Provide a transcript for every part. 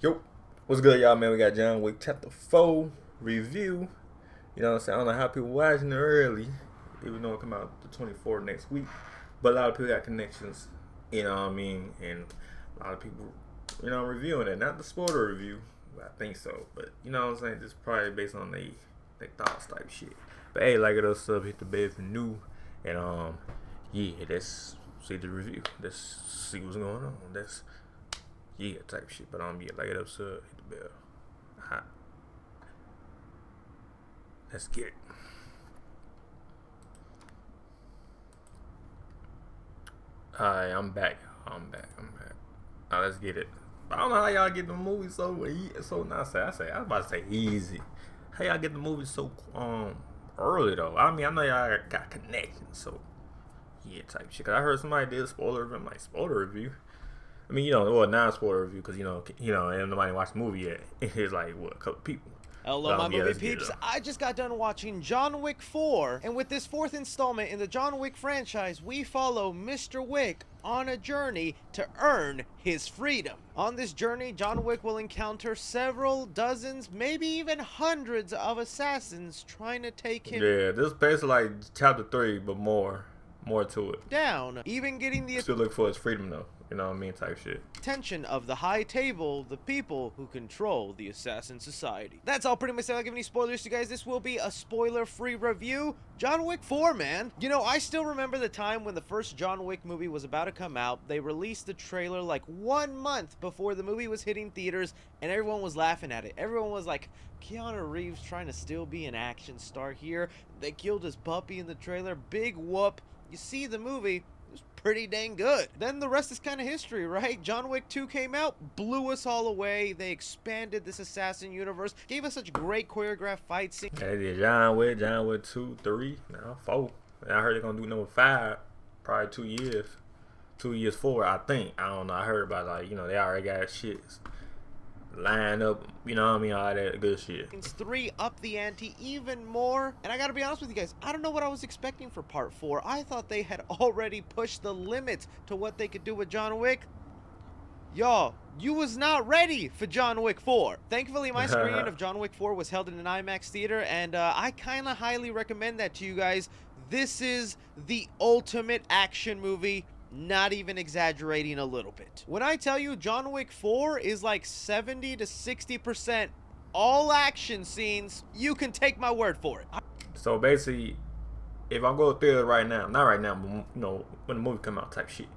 Yo, what's good, y'all, man? We got John Wick Chapter 4 review. You know what I'm saying? I don't know how people watching it early, even though it come out the 24th next week. But a lot of people got connections, you know what I mean? And a lot of people, you know, reviewing it. Not the spoiler review, but I think so. But, you know what I'm saying? This is probably based on their thoughts type shit. But, hey, like it up, sub, hit the bell if you're new. And, yeah, let's see the review. Let's see what's going on. That's... yeah, type shit. But yeah, like it up, sub, hit the bell. Hot. Let's get it. Alright, I'm back. Alright, let's get it. I don't know how y'all get the movie so nice. I was about to say easy. How y'all get the movie so early though? I mean, I know y'all got connections, so yeah, type shit. Cause I heard somebody did a spoiler review. I'm like, spoiler review? I mean, you know, well, non-spoiler review, because, you know, and nobody watched the movie yet. It's like, what, a couple people. Hello, my movie peeps. I just got done watching John Wick 4, and with this fourth installment in the John Wick franchise, we follow Mr. Wick on a journey to earn his freedom. On this journey, John Wick will encounter several dozens, maybe even hundreds of assassins trying to take him. Yeah, this is basically like chapter 3, but more to it. Down, even getting the still look for his freedom though. You know what I mean? Type shit. Attention of the high table, the people who control the assassin society. That's all pretty much. I don't give any spoilers to you guys. This will be a spoiler-free review. John Wick 4, man. You know, I still remember the time when the first John Wick movie was about to come out. They released the trailer like 1 month before the movie was hitting theaters, and everyone was laughing at it. Everyone was like, Keanu Reeves trying to still be an action star here. They killed his puppy in the trailer. Big whoop. You see the movie. Was pretty dang good. Then the rest is kind of history, right? John Wick 2 came out, blew us all away. They expanded this assassin universe, gave us such great choreographed fight scenes. They did John Wick 2, 3, now 4. And I heard they're gonna do number 5, probably 2 years. 2 years forward, I think. I don't know. I heard about, like, you know, they already got shit line up, you know what I mean, all that good shit. 3 up the ante even more, and I gotta be honest with you guys, I don't know what I was expecting for part 4. I thought they had already pushed the limits to what they could do with John Wick. Y'all, you was not ready for John Wick 4. Thankfully, my screening of John Wick 4 was held in an IMAX theater, and I kind of highly recommend that to you guys. This is the ultimate action movie. Not even exaggerating a little bit. When I tell you John Wick 4 is like 70 to 60% all action scenes, you can take my word for it. So basically, if I go to theater right now, not right now, but, you know, when the movie come out type shit,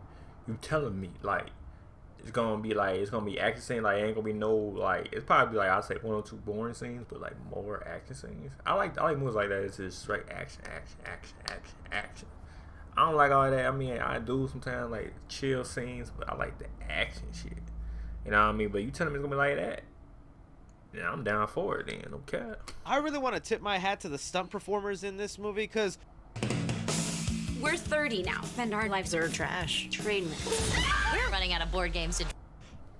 you telling me like it's gonna be action scenes, like ain't gonna be no, like, it's probably like, I'd say 1 or 2 boring scenes, but like more action scenes. I like movies like that. It's just straight action. I don't like all that. I mean, I do sometimes like chill scenes, but I like the action shit. You know what I mean? But you telling me it's gonna be like that? Yeah, I'm down for it then, okay. I really want to tip my hat to the stunt performers in this movie, because we're 30 now, and our lives are trash. Trade me. We're running out of board games to...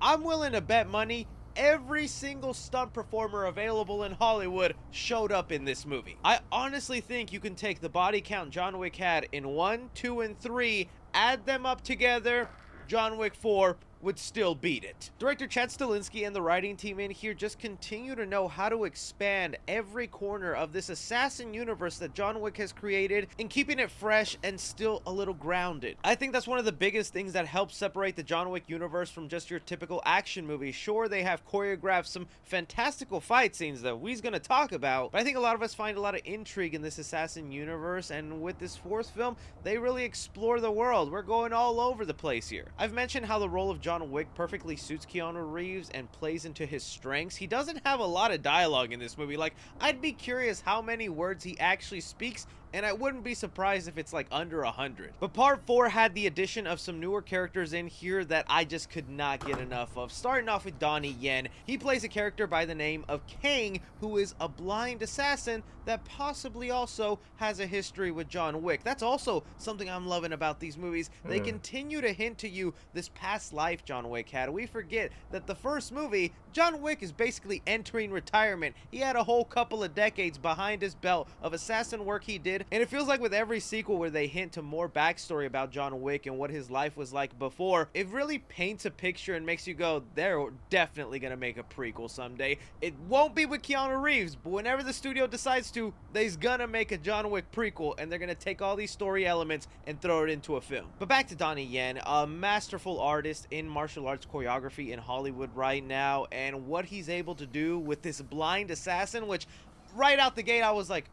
I'm willing to bet money every single stunt performer available in Hollywood showed up in this movie. I honestly think you can take the body count John Wick had in 1, 2, and 3, add them up together, John Wick 4 would still beat it. Director Chad Stahelski and the writing team in here just continue to know how to expand every corner of this assassin universe that John Wick has created and keeping it fresh and still a little grounded. I think that's one of the biggest things that helps separate the John Wick universe from just your typical action movie. Sure, they have choreographed some fantastical fight scenes that we's gonna talk about, but I think a lot of us find a lot of intrigue in this assassin universe, and with this 4th film, they really explore the world. We're going all over the place here. I've mentioned how the role of John Wick perfectly suits Keanu Reeves and plays into his strengths. He doesn't have a lot of dialogue in this movie. Like, I'd be curious how many words he actually speaks, and I wouldn't be surprised if it's like under 100. But part 4 had the addition of some newer characters in here that I just could not get enough of. Starting off with Donnie Yen. He plays a character by the name of Kang, who is a blind assassin that possibly also has a history with John Wick. That's also something I'm loving about these movies. They continue to hint to you this past life John Wick had. We forget that the first movie, John Wick is basically entering retirement. He had a whole couple of decades behind his belt of assassin work he did again. And it feels like with every sequel where they hint to more backstory about John Wick and what his life was like before, it really paints a picture and makes you go, they're definitely gonna make a prequel someday. It won't be with Keanu Reeves, but whenever the studio decides to, they's gonna make a John Wick prequel, and they're gonna take all these story elements and throw it into a film. But back to Donnie Yen, a masterful artist in martial arts choreography in Hollywood right now, and what he's able to do with this blind assassin, which right out the gate I was like,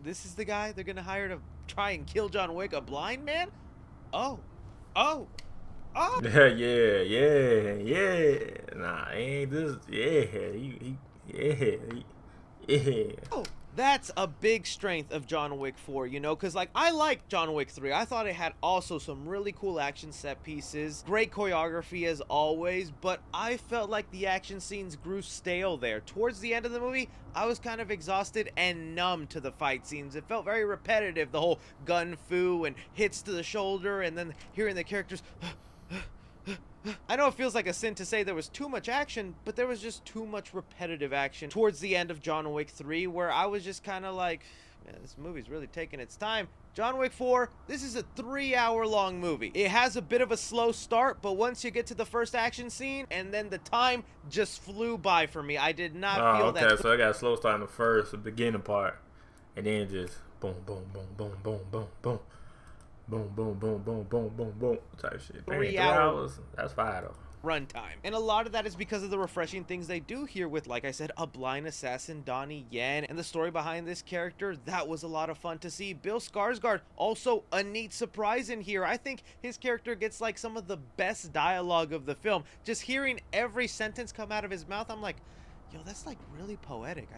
this is the guy they're gonna hire to try and kill John Wick, a blind man? Oh. Yeah. Nah, ain't this. Yeah. Oh, that's a big strength of John Wick 4, you know, because, like, I like John Wick 3. I thought it had also some really cool action set pieces, great choreography as always, but I felt like the action scenes grew stale there. Towards the end of the movie, I was kind of exhausted and numb to the fight scenes. It felt very repetitive, the whole gun fu and hits to the shoulder, and then hearing the characters... I know it feels like a sin to say there was too much action, but there was just too much repetitive action towards the end of John Wick 3, where I was just kind of like, man, this movie's really taking its time. John Wick 4, this is a 3-hour-long movie. It has a bit of a slow start, but once you get to the first action scene, and then the time just flew by for me. I did not feel that. Okay, so I got a slow start in the beginning part, and then just boom, boom, boom, boom, boom, boom, boom. Boom, boom, boom, boom, boom, boom, boom type shit. 3 hours. That's fire though. Runtime. And a lot of that is because of the refreshing things they do here with, like I said, a blind assassin, Donnie Yen, and the story behind this character. That was a lot of fun to see. Bill Skarsgård, also a neat surprise in here. I think his character gets like some of the best dialogue of the film. Just hearing every sentence come out of his mouth, I'm like, yo, that's like really poetic.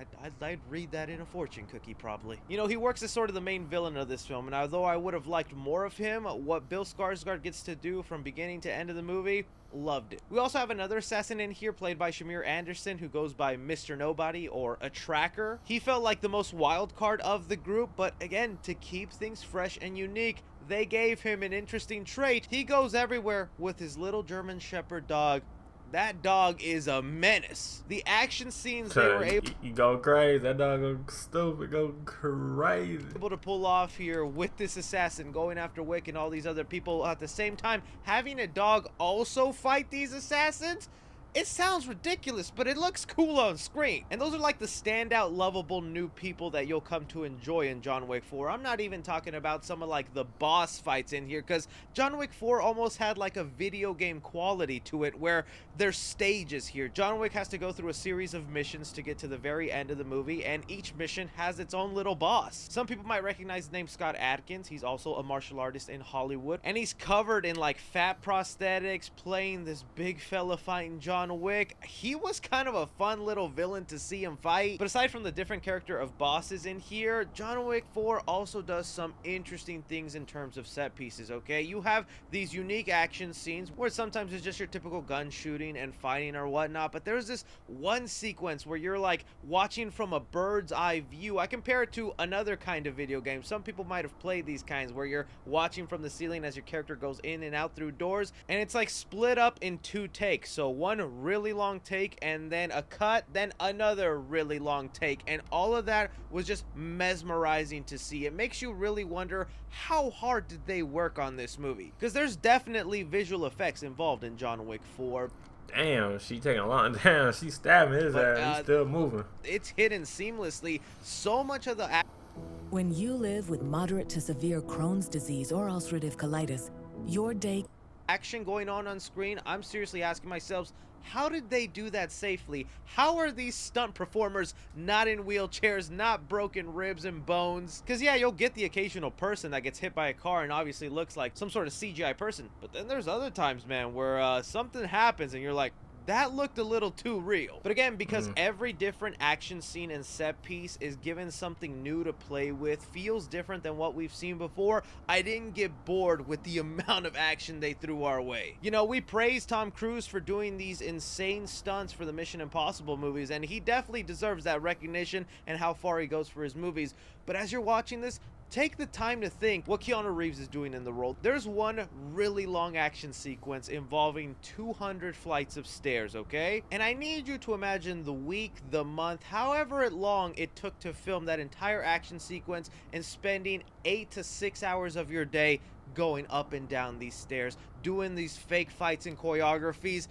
I'd read that in a fortune cookie probably. You know, he works as sort of the main villain of this film, and although I would have liked more of him, what Bill Skarsgård gets to do from beginning to end of the movie, loved it. We also have another assassin in here played by Shamir Anderson, who goes by Mr. Nobody or a tracker. He felt like the most wild card of the group, but again, to keep things fresh and unique, they gave him an interesting trait. He goes everywhere with his little German Shepherd dog. That dog is a menace. The action scenes they were able... You go crazy. That dog go stupid, go crazy. Able to pull off here with this assassin going after Wick and all these other people at the same time. Having a dog also fight these assassins? It sounds ridiculous, but it looks cool on screen. And those are like the standout, lovable new people that you'll come to enjoy in John Wick 4. I'm not even talking about some of like the boss fights in here, because John Wick 4 almost had like a video game quality to it where there's stages here. John Wick has to go through a series of missions to get to the very end of the movie, and each mission has its own little boss. Some people might recognize the name Scott Adkins. He's also a martial artist in Hollywood, and he's covered in like fat prosthetics playing this big fella fighting John Wick. He was kind of a fun little villain to see him fight. But aside from the different character of bosses in here, John Wick 4 also does some interesting things in terms of set pieces, okay? You have these unique action scenes where sometimes it's just your typical gun shooting and fighting or whatnot, but there's this one sequence where you're like watching from a bird's eye view. I compare it to another kind of video game. Some people might have played these kinds where you're watching from the ceiling as your character goes in and out through doors, and it's like split up in 2 takes. So one really long take and then a cut, then another really long take, and all of that was just mesmerizing to see. It makes you really wonder, how hard did they work on this movie? Because there's definitely visual effects involved in John Wick 4. Damn, she taking a long time. She stabbing his ass. He's still moving. It's hidden seamlessly. So much of the when you live with moderate to severe Crohn's disease or ulcerative colitis, your day action going on screen, I'm seriously asking myself, how did they do that safely? How are these stunt performers not in wheelchairs, not broken ribs and bones? Because yeah, you'll get the occasional person that gets hit by a car and obviously looks like some sort of CGI person, but then there's other times, man, where something happens and you're like, that looked a little too real. But again, because every different action scene and set piece is given something new to play with, feels different than what we've seen before, I didn't get bored with the amount of action they threw our way. You know, we praise Tom Cruise for doing these insane stunts for the Mission Impossible movies, and he definitely deserves that recognition and how far he goes for his movies. But as you're watching this, take the time to think what Keanu Reeves is doing in the role. There's one really long action sequence involving 200 flights of stairs, okay? And I need you to imagine the week, the month, however long it took to film that entire action sequence and spending 8 to 6 hours of your day going up and down these stairs, doing these fake fights and choreographies.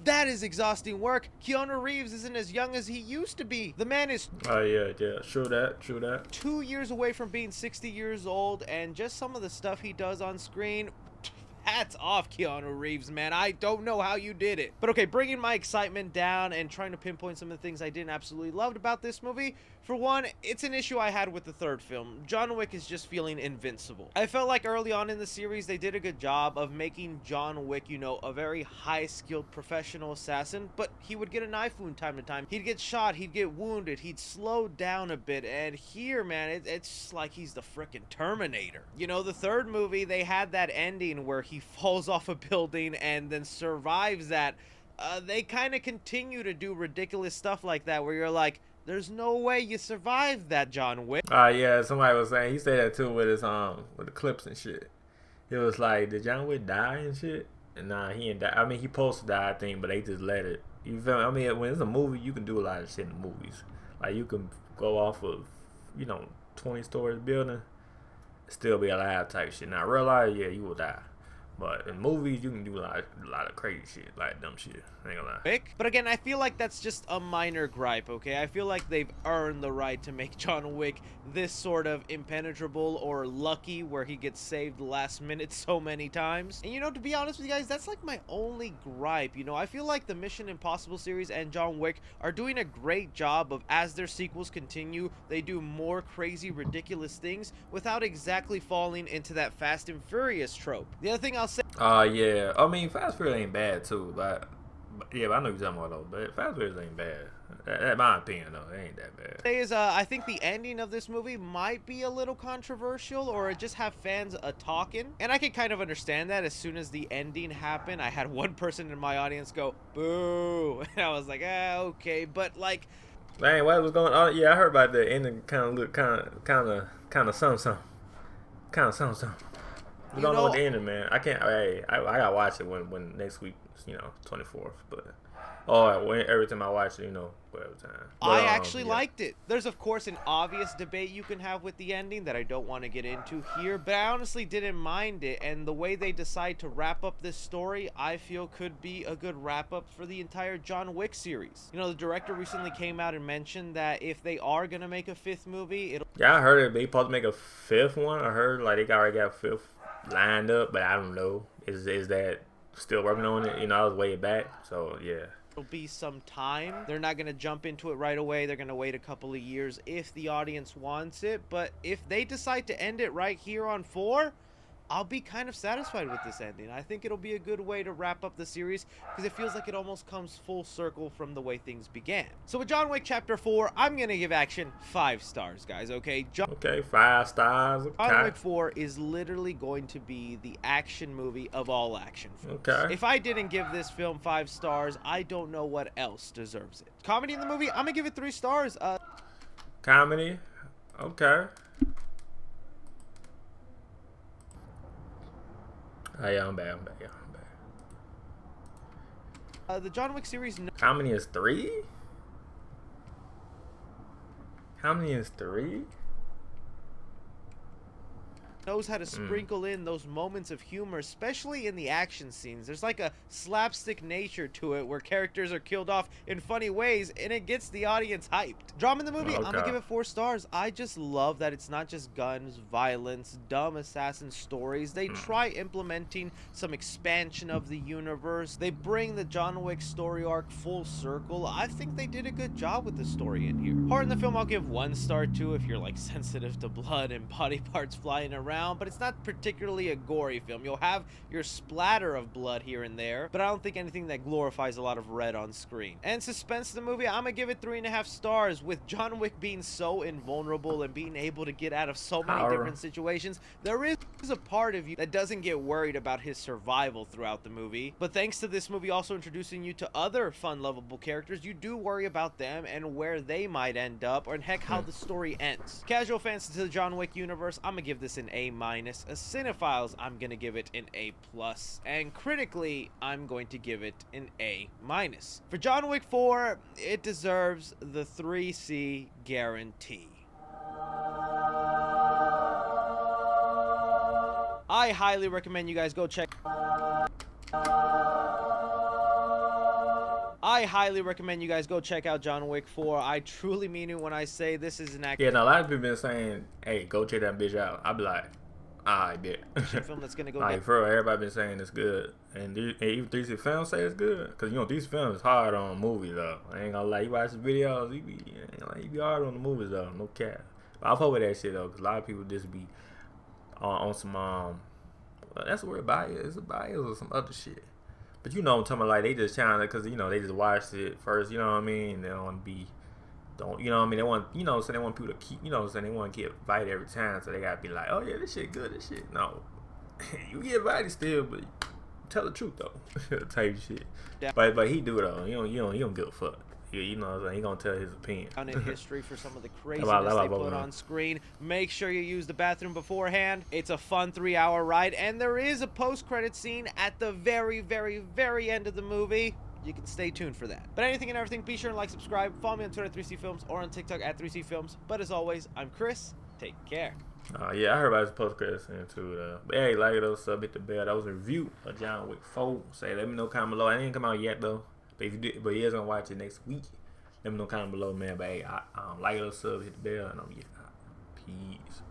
That is exhausting work. Keanu Reeves isn't as young as he used to be. The man is yeah, true that. 2 years away from being 60 years old, and just some of the stuff he does on screen, hats off, Keanu Reeves, man. I don't know how you did it. But okay, bringing my excitement down and trying to pinpoint some of the things I didn't absolutely loved about this movie. For one, it's an issue I had with the third film. John Wick is just feeling invincible. I felt like early on in the series, they did a good job of making John Wick, you know, a very high-skilled professional assassin, but he would get a knife wound time to time. He'd get shot, he'd get wounded, he'd slow down a bit, and here, man, it's like he's the frickin' Terminator. You know, the third movie, they had that ending where he falls off a building and then survives that. They kind of continue to do ridiculous stuff like that where you're like, there's no way you survived that, John Wick. Yeah, somebody was saying, he said that too with his with the clips and shit. It was like, did John Wick die and shit? And nah, he didn't die. I mean, he supposed to die, I think, but they just let it. You feel me? I mean, when it's a movie, you can do a lot of shit in the movies. Like, you can go off of, you know, 20-story building, still be alive type shit. Now, real life, yeah, you will die. But in movies, you can do a lot of crazy shit, like dumb shit. I ain't gonna lie. But again, I feel like that's just a minor gripe, okay? I feel like they've earned the right to make John Wick this sort of impenetrable or lucky where he gets saved last minute so many times. And you know, to be honest with you guys, that's like my only gripe. You know, I feel like the Mission Impossible series and John Wick are doing a great job of, as their sequels continue, they do more crazy, ridiculous things without exactly falling into that Fast and Furious trope. The other thing I'll say, yeah. I mean, Fast Furious ain't bad too, but yeah, but I know you're talking about though. But Fast Furious ain't bad. In my opinion, though, it ain't that bad. Is I think the ending of this movie might be a little controversial, or just have fans talking, and I can kind of understand that. As soon as the ending happened, I had one person in my audience go boo, and I was like, okay, but like, dang, what was going on? Yeah, I heard about the ending. Kind of look, kind of something. We don't know what the ending, man. I can't. I gotta watch it when next week, you know, 24th. But every time I watch it, you know, every time. But, I actually liked it. There's of course an obvious debate you can have with the ending that I don't want to get into here, but I honestly didn't mind it. And the way they decide to wrap up this story, I feel could be a good wrap up for the entire John Wick series. You know, the director recently came out and mentioned that if they are gonna make a 5th movie, yeah, I heard they supposed to make a 5th one. I heard like they already got a 5th lined up, but I don't know. Is that still working on it? You know, I was way back, so yeah. It'll be some time. They're not going to jump into it right away. They're going to wait a couple of years if the audience wants it. But if they decide to end it right here on 4, I'll be kind of satisfied with this ending. I think it'll be a good way to wrap up the series because it feels like it almost comes full circle from the way things began. So with John Wick Chapter 4, I'm going to give action 5 stars, guys, okay? Okay, 5 stars. Okay. John Wick 4 is literally going to be the action movie of all action films. Okay. If I didn't give this film 5 stars, I don't know what else deserves it. Comedy in the movie, I'm going to give it 3 stars. Comedy? Okay. Oh, yeah, I'm bad. The John Wick series... Comedy is 3? Comedy is 3? knows how to sprinkle in those moments of humor, especially in the action scenes. There's like a slapstick nature to it where characters are killed off in funny ways, and it gets the audience hyped. Drama in the movie, I'm gonna give it 4 stars. I just love that it's not just guns, violence, dumb assassin stories. They try implementing some expansion of the universe. They bring the John Wick story arc full circle. I think they did a good job with the story in here. Horror in the film, I'll give 1 star to if you're like sensitive to blood and body parts flying around. amount, but it's not particularly a gory film. You'll have your splatter of blood here and there, but I don't think anything that glorifies a lot of red on screen. And suspense of the movie, I'm gonna give it 3.5 stars. With John Wick being so invulnerable and being able to get out of so many different situations, there is a part of you that doesn't get worried about his survival throughout the movie. But thanks to this movie also introducing you to other fun, lovable characters, you do worry about them and where they might end up, or heck, how the story ends. Casual fans to the John Wick universe, I'm gonna give this an A-. As cinephiles, I'm gonna give it an A+. And critically, I'm going to give it an A-. For John Wick 4, it deserves the 3C guarantee. I highly recommend you guys go check out John Wick 4. I truly mean it when I say this is an action Yeah, now a lot of people been saying, hey, go check that bitch out. I be like, I bet. film that's gonna go like, for real, everybody been saying it's good. And even 3C Films say it's good. Because, you know, 3C Films is hard on movies, though. I ain't gonna lie. You watch the videos, you be hard on the movies, though. No cap. But I fuck with that shit, though. Because a lot of people just be on some, well, that's where bias. It's a bias or some other shit. But you know what I'm talking about, like, they just trying to, because, you know, they just watched it first, you know what I mean? They don't want to be, you know what I mean? They want, you know, so they want people to keep, you know, so they want to get invited every time, so they got to be like, oh, yeah, this shit good, this shit. No. You get invited still, but tell the truth, though. Type shit. Yeah. But he do, though. You don't give a fuck. You know what I'm saying? He gonna tell his opinion. In history for some of the craziness they put on screen. Make sure you use the bathroom beforehand. It's a fun 3-hour ride, and there is a post-credit scene at the very, very, very end of the movie. You can stay tuned for that. But anything and everything, be sure and like, subscribe, follow me on Twitter at 3C Films or on TikTok at 3C Films. But as always, I'm Chris. Take care. Yeah, I heard about his post-credit scene too. But hey, like it, sub, hit the bell. That was a review of John Wick 4. Say, let me know comment below. It ain't come out yet though. But if you did, but you guys gonna watch it next week. Let me know comment below, man. But hey, like it, sub, hit the bell, and I'm getting out. Peace.